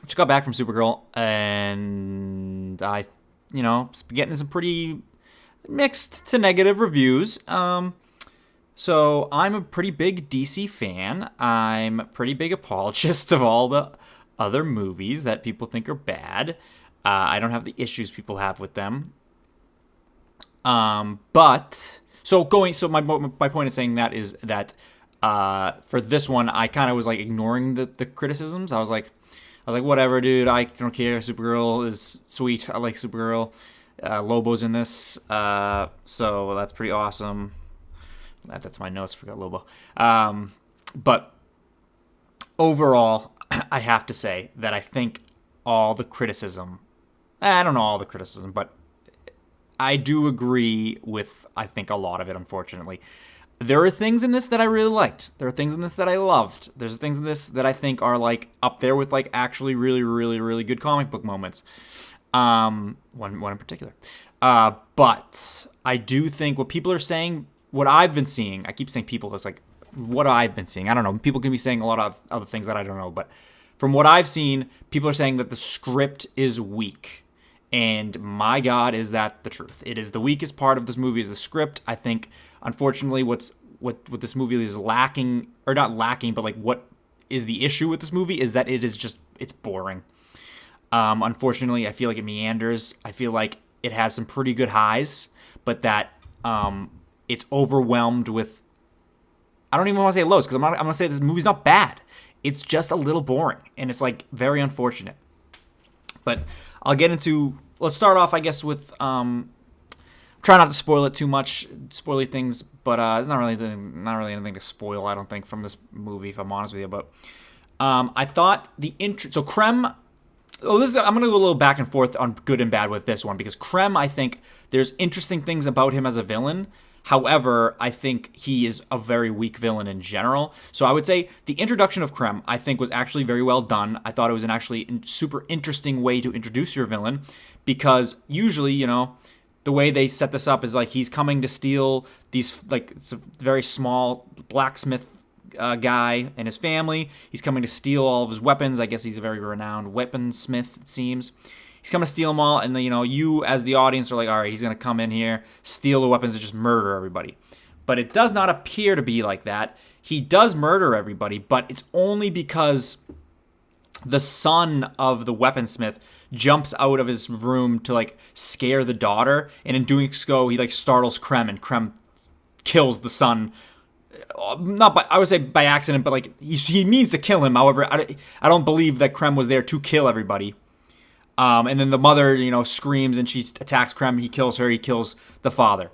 Just got back from Supergirl, and I, getting some pretty mixed to negative reviews. So I'm a pretty big DC fan. I'm a pretty big apologist of all the other movies that people think are bad. I don't have the issues people have with them. But so going. So my point in saying that is that for this one, I kind of was like ignoring the criticisms. I was like, whatever, dude. I don't care. Supergirl is sweet. I like Supergirl. Lobo's in this, so that's pretty awesome. That's my notes. Forgot Lobo. But overall, I have to say that I think all the criticism. I don't know all the criticism, but I do agree with, I think, a lot of it, unfortunately. There are things in this that I really liked. There are things in this that I loved. There's things in this that I think are, like, up there with, like, actually really, really, really good comic book moments. One in particular. But I do think what people are saying, what I've been seeing, I keep saying people, it's like what I've been seeing. I don't know. People can be saying a lot of other things that I don't know. But from what I've seen, people are saying that the script is weak. And my God, is that the truth? It is the weakest part of this movie is the script. I think, unfortunately, what this movie is lacking, or not lacking, but like what is the issue with this movie is that it's boring. Unfortunately, I feel like it meanders. I feel like it has some pretty good highs, but that it's overwhelmed with. I don't even want to say lows because I'm going to say this movie's not bad. It's just a little boring, and it's like very unfortunate. But I'll get into. Let's start off, I guess, with try not to spoil it too much, spoily things. But it's not really anything to spoil. I don't think from this movie, if I'm honest with you. But I thought the intro. So Krem. I'm going to go a little back and forth on good and bad with this one because Krem, I think there's interesting things about him as a villain. However, I think he is a very weak villain in general. So I would say the introduction of Krem, I think, was actually very well done. I thought it was an actually super interesting way to introduce your villain because usually, the way they set this up is like he's coming to steal these, like, it's a very small blacksmith guy and his family. He's coming to steal all of his weapons. I guess he's a very renowned weaponsmith, it seems. He's coming to steal them all, and you as the audience are like, all right, he's going to come in here, steal the weapons, and just murder everybody. But it does not appear to be like that. He does murder everybody, but it's only because the son of the weaponsmith jumps out of his room to, like, scare the daughter, and in doing so, he, like, startles Krem, and Krem kills the son. Not by, I would say by accident, but like he means to kill him. However, I don't believe that Krem was there to kill everybody. And then the mother, screams and she attacks Krem. He kills her. He kills the father.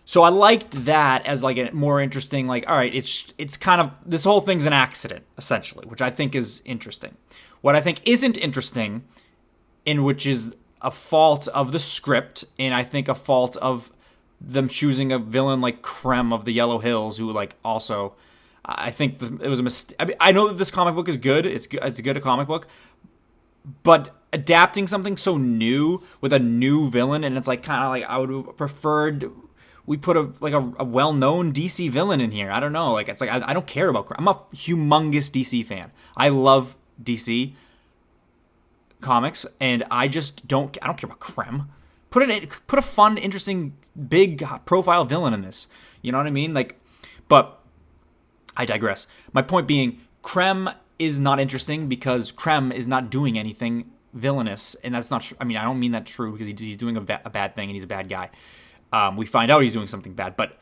So I liked that as like a more interesting, like, all right, it's kind of, this whole thing's an accident, essentially, which I think is interesting. What I think isn't interesting, in which is a fault of the script, and I think a fault of them choosing a villain like Krem of the Yellow Hills, who, like, also, I think it was a mistake. I mean, I know that this comic book is good. It's a good comic book, but adapting something so new with a new villain, and it's like kind of like I would have preferred we put a well-known DC villain in here. I don't know. Like, it's like I don't care about Krem. I'm a humongous DC fan. I love DC comics, and I don't care about Krem. Put a fun, interesting, big profile villain in this. You know what I mean? Like, but I digress. My point being, Krem is not interesting because Krem is not doing anything villainous, and that's not. I mean, I don't mean that true because he's doing a bad thing and he's a bad guy. We find out he's doing something bad, but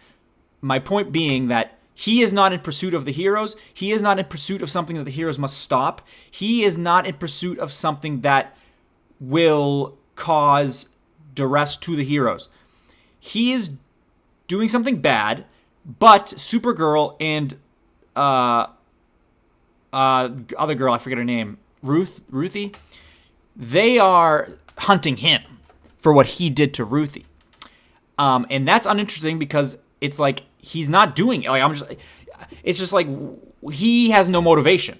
my point being that he is not in pursuit of the heroes. He is not in pursuit of something that the heroes must stop. He is not in pursuit of something that will cause duress to the heroes. He is doing something bad, but Supergirl and other girl, I forget her name, Ruthie, they are hunting him for what he did to Ruthie. And that's uninteresting because it's like he's not doing it. Like it's just like he has no motivation.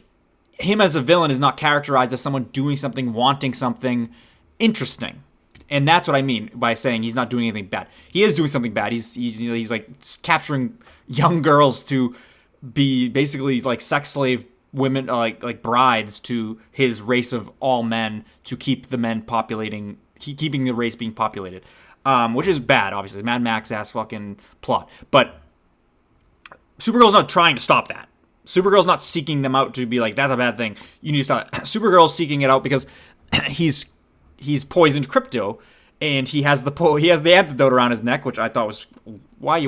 Him as a villain is not characterized as someone doing something, wanting something interesting. And that's what I mean by saying he's not doing anything bad. He is doing something bad. He's like capturing young girls to be basically like sex slave women like brides to his race of all men to keep the men populating, keeping the race being populated, which is bad, obviously. Mad Max ass fucking plot. But Supergirl's not trying to stop that. Supergirl's not seeking them out to be like, that's a bad thing, you need to stop. Supergirl's seeking it out because he's poisoned Crypto, and he has the antidote around his neck, which I thought was why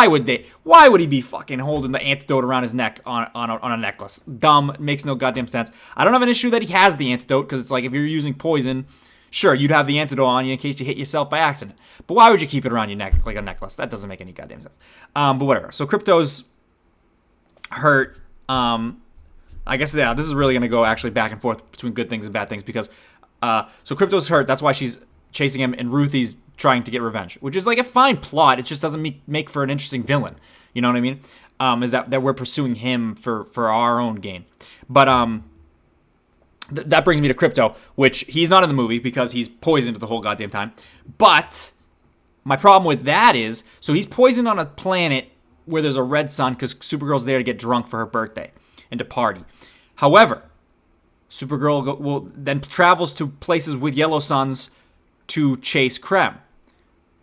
would he be fucking holding the antidote around his neck on a necklace? Dumb, makes no goddamn sense. I don't have an issue that he has the antidote, because it's like, if you're using poison, sure, you'd have the antidote on you in case you hit yourself by accident. But why would you keep it around your neck like a necklace? That doesn't make any goddamn sense. But whatever. So Crypto's hurt. I guess, yeah, this is really going to go actually back and forth between good things and bad things, because so Crypto's hurt. That's why she's chasing him, and Ruthie's trying to get revenge, which is like a fine plot. It just doesn't make for an interesting villain. You know what I mean? Is that we're pursuing him for our own gain. But that brings me to Crypto, which he's not in the movie because he's poisoned the whole goddamn time. But my problem with that is, so he's poisoned on a planet where there's a red sun because Supergirl's there to get drunk for her birthday and to party. However, Supergirl then travels to places with yellow suns to chase Krem.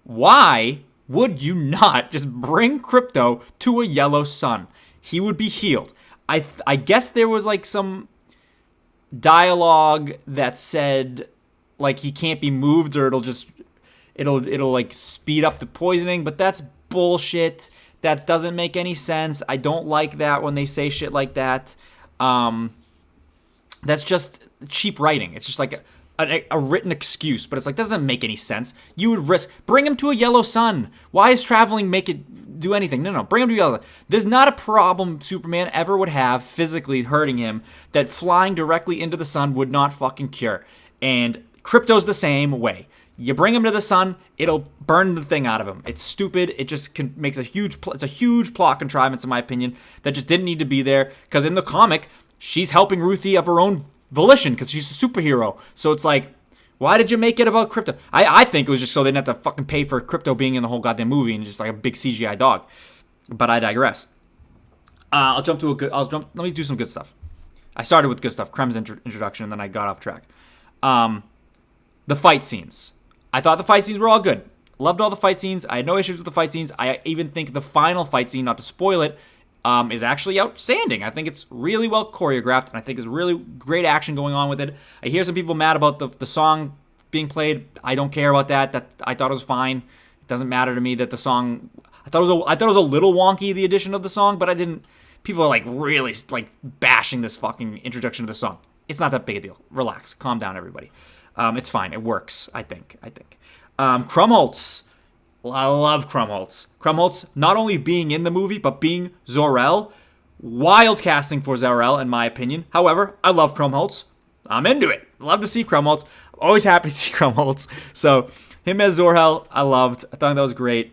Why would you not just bring Crypto to a yellow sun? He would be healed. I guess there was like some dialogue that said like he can't be moved, or it'll like speed up the poisoning, but that's bullshit. That doesn't make any sense. I don't like that when they say shit like that. That's just cheap writing. It's just like a written excuse, but it's like, doesn't make any sense. You would bring him to a yellow sun. Why is traveling make it do anything? No, bring him to a yellow sun. There's not a problem Superman ever would have physically hurting him that flying directly into the sun would not fucking cure. And Crypto's the same way. You bring him to the sun, it'll burn the thing out of him. It's stupid. It just makes a huge plot contrivance, in my opinion, that just didn't need to be there. Because in the comic, she's helping Ruthie of her own volition because she's a superhero. So it's like, why did you make it about Crypto? I think it was just so they didn't have to fucking pay for Crypto being in the whole goddamn movie and just like a big CGI dog. But I digress. Let me do some good stuff. I started with good stuff, Krem's introduction, and then I got off track. The fight scenes. I thought the fight scenes were all good. Loved all the fight scenes. I had no issues with the fight scenes. I even think the final fight scene, not to spoil it, is actually outstanding. I think it's really well choreographed, and I think there's really great action going on with it. I hear some people mad about the song being played. I don't care about that. I thought it was fine. It doesn't matter to me that the song. I thought it was a little wonky, the addition of the song, but I didn't. People are like really like bashing this fucking introduction to the song. It's not that big a deal. Relax, calm down, everybody. It's fine. It works. I think. Krumholtz. I love Krumholtz. Krumholtz not only being in the movie, but being Zor-El. Wild casting for Zor-El, in my opinion. However, I love Krumholtz. I'm into it. Love to see Krumholtz. Always happy to see Krumholtz. So, him as Zor-El, I loved. I thought that was great.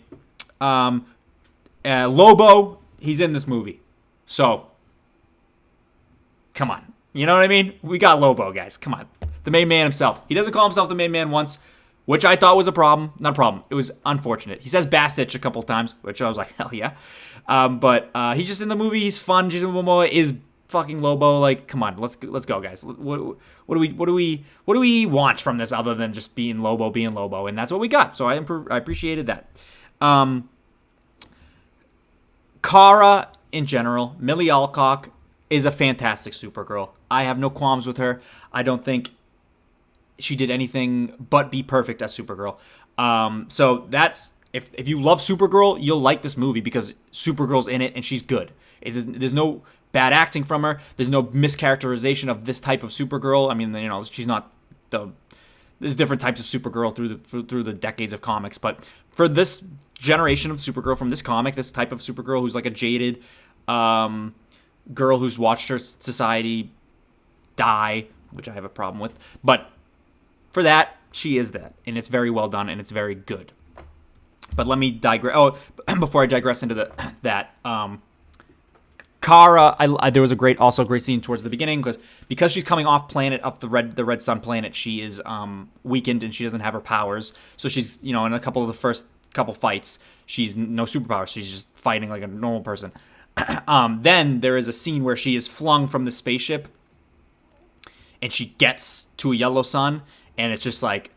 Lobo, he's in this movie. So, come on. You know what I mean? We got Lobo, guys. Come on. The main man himself. He doesn't call himself the main man once, which I thought was a problem. Not a problem. It was unfortunate. He says Bastich a couple times, which I was like, hell yeah. But he's just in the movie. He's fun. Jason Momoa is fucking Lobo. Like, come on, let's go, guys. What do we want from this other than just being Lobo, and that's what we got. So I appreciated that. Kara in general, Millie Alcock is a fantastic Supergirl. I have no qualms with her. I don't think she did anything but be perfect as Supergirl. So that's if you love Supergirl, you'll like this movie because Supergirl's in it and she's good. There's no bad acting from her. There's no mischaracterization of this type of Supergirl. I mean, you know, she's not there's different types of Supergirl through the decades of comics, but for this generation of Supergirl from this comic, this type of Supergirl who's like a jaded girl who's watched her society die, which I have a problem with, but for that, she is that, and it's very well done, and it's very good. But let me digress. Oh, before I digress into that, Kara, there was a great scene towards the beginning because she's coming off the red sun planet. She is weakened and she doesn't have her powers. So she's in a couple of the first couple fights, she's no superpowers. She's just fighting like a normal person. Then there is a scene where she is flung from the spaceship, and she gets to a yellow sun, and it's just like,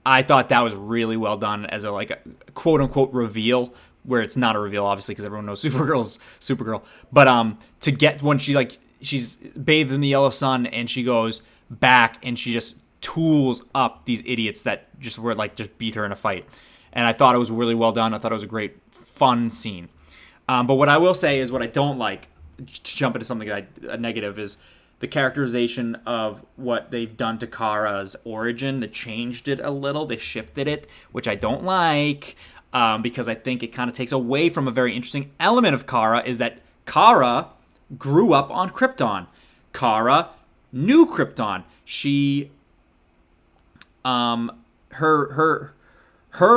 I thought that was really well done as a quote unquote reveal, where it's not a reveal obviously because everyone knows Supergirl's Supergirl. But to get when she's bathed in the yellow sun and she goes back and she just tools up these idiots that just beat her in a fight. And I thought it was really well done. I thought it was a great fun scene. But what I will say is what I don't like, to jump into something a negative, is the characterization of what they've done to Kara's origin. They changed it a little. They shifted it, which I don't like, because I think it kind of takes away from a very interesting element of Kara, is that Kara grew up on Krypton. Kara knew Krypton. She, her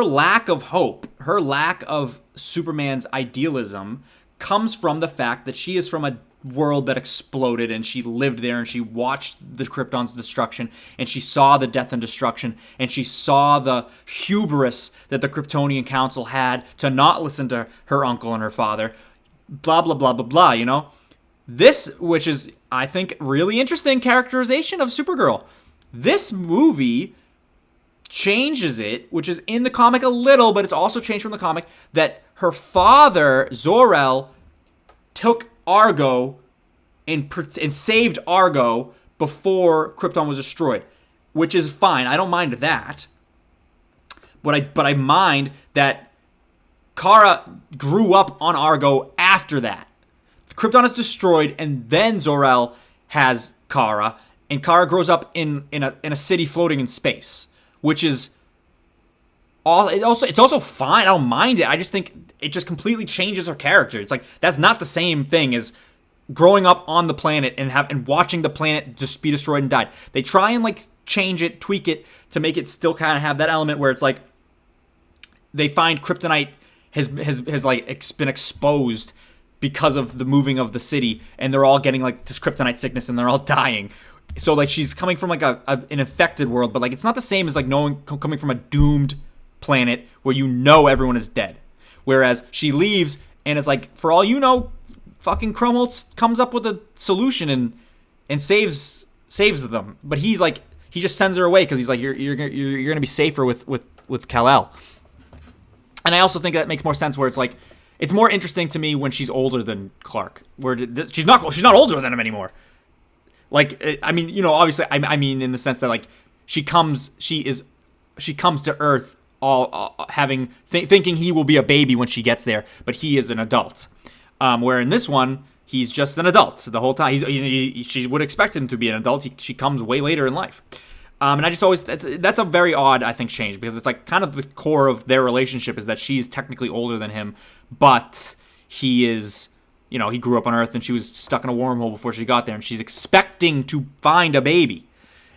lack of hope, her lack of Superman's idealism comes from the fact that she is from a world that exploded, and she lived there, and she watched the Krypton's destruction, and she saw the death and destruction, and she saw the hubris that the Kryptonian Council had to not listen to her uncle and her father, blah, blah, blah, blah, blah, you know? This, which is, I think, really interesting characterization of Supergirl. This movie changes it, which is in the comic a little, but it's also changed from the comic, that her father, Zor-El, took Argo and saved Argo before Krypton was destroyed, which is fine. I don't mind that. But I mind that Kara grew up on Argo after that. Krypton is destroyed, and then Zor-El has Kara, and Kara grows up in a city floating in space, which is it's also fine. I don't mind it. I just think it just completely changes her character. It's like, that's not the same thing as growing up on the planet and watching the planet just be destroyed and died. They try and change it, tweak it to make it still kind of have that element where it's like they find kryptonite has been exposed because of the moving of the city, and they're all getting this kryptonite sickness, and they're all dying. So she's coming from an infected world, but it's not the same as coming from a doomed planet where everyone is dead. Whereas she leaves, and it's for all you know, fucking Krumholtz comes up with a solution and saves them. But he just sends her away because he's you're gonna be safer with Kal-El. And I also think that makes more sense where it's more interesting to me when she's older than Clark, where she's not older than him anymore. I mean, obviously, I mean in the sense that she comes to Earth all thinking he will be a baby when she gets there, but he is an adult. Where in this one, he's just an adult the whole time. She would expect him to be an adult. She comes way later in life. And I just always, that's a very odd, I think, change, because it's kind of the core of their relationship is that she's technically older than him, but he is, he grew up on Earth and she was stuck in a wormhole before she got there, and she's expecting to find a baby.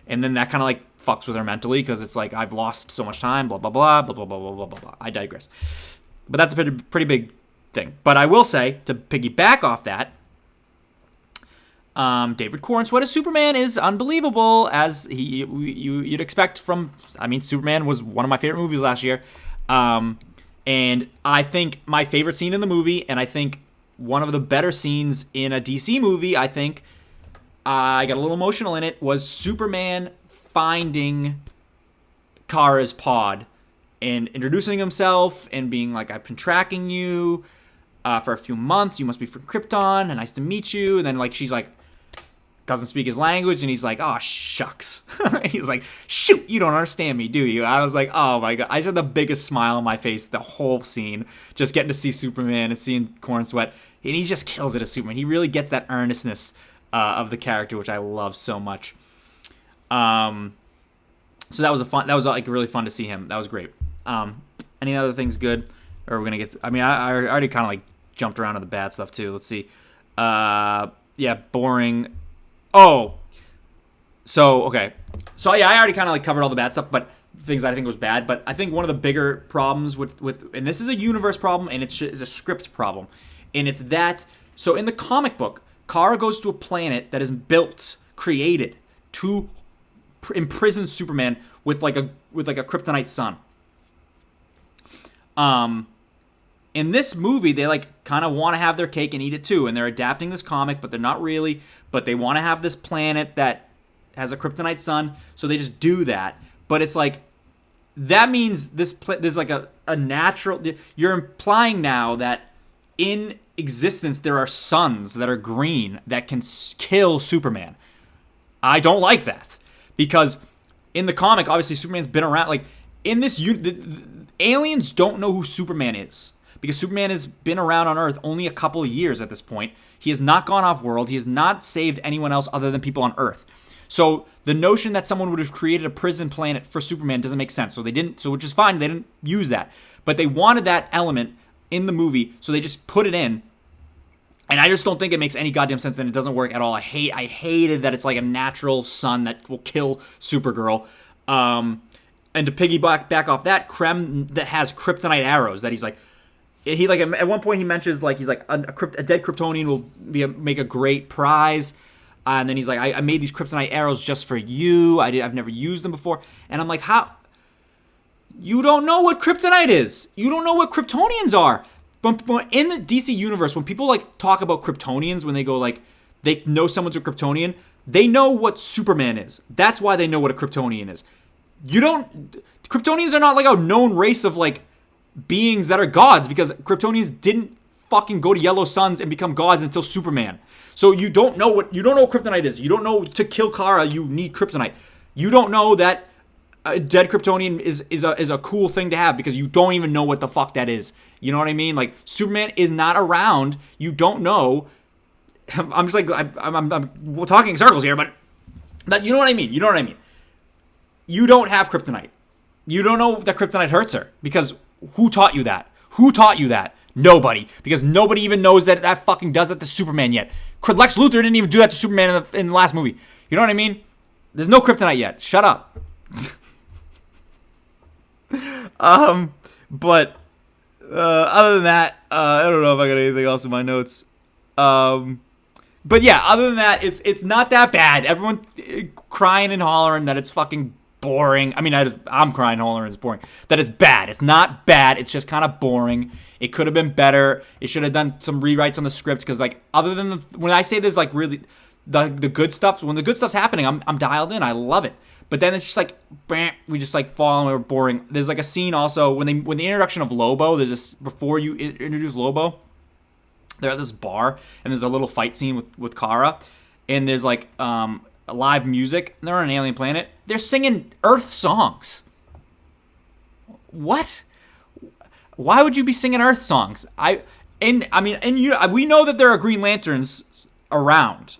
And then that kind of fucks with her mentally, because it's I've lost so much time, blah, blah, blah, blah, blah, blah, blah, blah, blah, blah. I digress. But that's a pretty big thing. But I will say, to piggyback off that, David Cornsweat as Superman is unbelievable, as you'd expect from. I mean, Superman was one of my favorite movies last year, and I think my favorite scene in the movie, and I think one of the better scenes in a DC movie, I think I got a little emotional in it, was Superman finding Kara's pod and introducing himself and being I've been tracking you for a few months. You must be from Krypton, and nice to meet you. And then she's doesn't speak his language, and he's oh, shucks. He's shoot, you don't understand me, do you? I was oh my god. I just had the biggest smile on my face the whole scene, just getting to see Superman and seeing Cornsweat, and he just kills it as Superman. He really gets that earnestness of the character, which I love so much. So that was really fun to see him. That was great. Any other things good? Or are we gonna get? I mean, I already kind of jumped around to the bad stuff too. Let's see. Yeah, boring. Oh, so okay. So yeah, I already kind of covered all the bad stuff, but things I think was bad. But I think one of the bigger problems with and this is a universe problem, and it's a script problem, and it's that. So in the comic book, Kara goes to a planet that is created to imprison Superman with a kryptonite sun. In this movie, they like kind of want to have their cake and eat it too, and they're adapting this comic, but they're not really. But they want to have this planet that has a kryptonite sun, so they just do that. But it's like that means there's like a natural. You're implying now that in existence there are suns that are green that can kill Superman. I don't like that because in the comic, obviously Superman's been around. Like in this, the aliens don't know who Superman is. Because Superman has been around on Earth only a couple of years at this point. He has not gone off world. He has not saved anyone else other than people on Earth. So the notion that someone would have created a prison planet for Superman doesn't make sense. So they didn't. So which is fine. They didn't use that. But they wanted that element in the movie, so they just put it in. And I just don't think it makes any goddamn sense, and it doesn't work at all. I hated that it's like a natural sun that will kill Supergirl. And to piggyback back off that, Krem that has kryptonite arrows that he's like. He like at one point he mentions like he's like a dead Kryptonian will make a great prize, and then he's like I made these kryptonite arrows just for you. I've never used them before, and I'm like, how? You don't know what kryptonite is. You don't know what Kryptonians are. But in the DC universe, when people like talk about Kryptonians, when they go like they know someone's a Kryptonian, they know what Superman is. That's why they know what a Kryptonian is. You don't. Kryptonians are not like a known race of like beings that are gods, because Kryptonians didn't fucking go to yellow suns and become gods until Superman. So you don't know what kryptonite is. You don't know to kill Kara you need kryptonite. You don't know that a dead Kryptonian is a cool thing to have, because you don't even know what the fuck that is. You know what I mean? Like Superman is not around. You don't know. I'm just like we're talking in circles here, but that, you know what I mean. You know what I mean. You don't have kryptonite. You don't know that kryptonite hurts her, because who taught you that? Who taught you that? Nobody. Because nobody even knows that fucking does that to Superman yet. Lex Luthor didn't even do that to Superman in the last movie. You know what I mean? There's no kryptonite yet. Shut up. But other than that, I don't know if I got anything else in my notes. But yeah, other than that, it's not that bad. Everyone crying and hollering that it's fucking boring. I mean, I'm crying and hollering it's boring. That it's bad. It's not bad. It's just kind of boring. It could have been better. It should have done some rewrites on the script, because like other than when I say there's like really the good stuff, when the good stuff's happening, I'm dialed in. I love it. But then it's just like, bam, we just like fall and we're boring. There's like a scene also when the introduction of Lobo. There's this before you introduce Lobo. They're at this bar and there's a little fight scene with Kara, and there's like live music. They're on an alien planet. They're singing Earth songs. What? Why would you be singing Earth songs? We know that there are Green Lanterns around.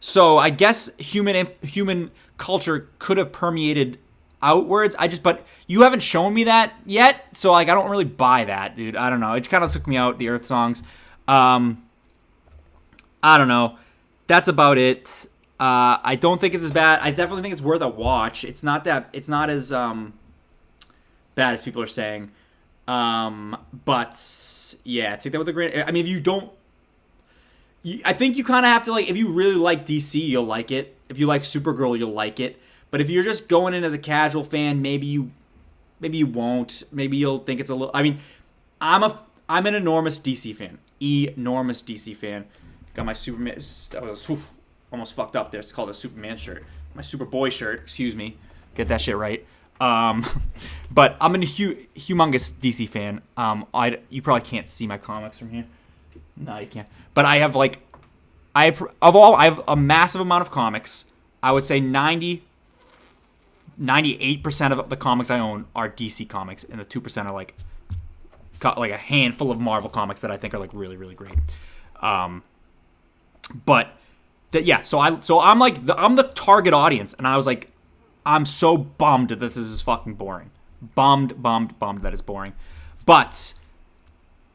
So I guess human culture could have permeated outwards. But you haven't shown me that yet, so like I don't really buy that, dude. I don't know. It kind of took me out, the Earth songs. I don't know. That's about it. I don't think it's as bad. I definitely think it's worth a watch. It's not as bad as people are saying. But yeah, take that with a grain. I mean, if you don't, I think you kind of have to like. If you really like DC, you'll like it. If you like Supergirl, you'll like it. But if you're just going in as a casual fan, maybe you won't. Maybe you'll think it's a little. I mean, I'm an enormous DC fan. Enormous DC fan. Got my Superman. That was almost fucked up there. It's called a Superman shirt. My Superboy shirt. Excuse me. Get that shit right. But I'm a humongous DC fan. You probably can't see my comics from here. No, you can't. But I have I have a massive amount of comics. I would say 98% of the comics I own are DC comics, and the 2% are like a handful of Marvel comics that I think are like really, really great. So I'm the target audience, and I was like, I'm so bummed that this is fucking boring. Bummed that it's boring. But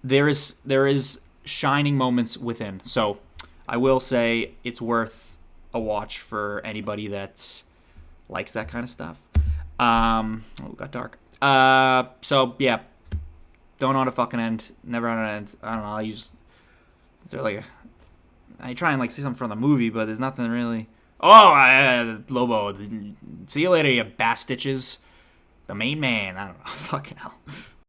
there is shining moments within. So I will say it's worth a watch for anybody that likes that kind of stuff. It got dark. So yeah, don't know how to fucking end. Never on an end. I don't know. I try and like say something from the movie, but there's nothing really. Oh, Lobo. See you later, you bastitches. The main man. I don't know. Fucking hell.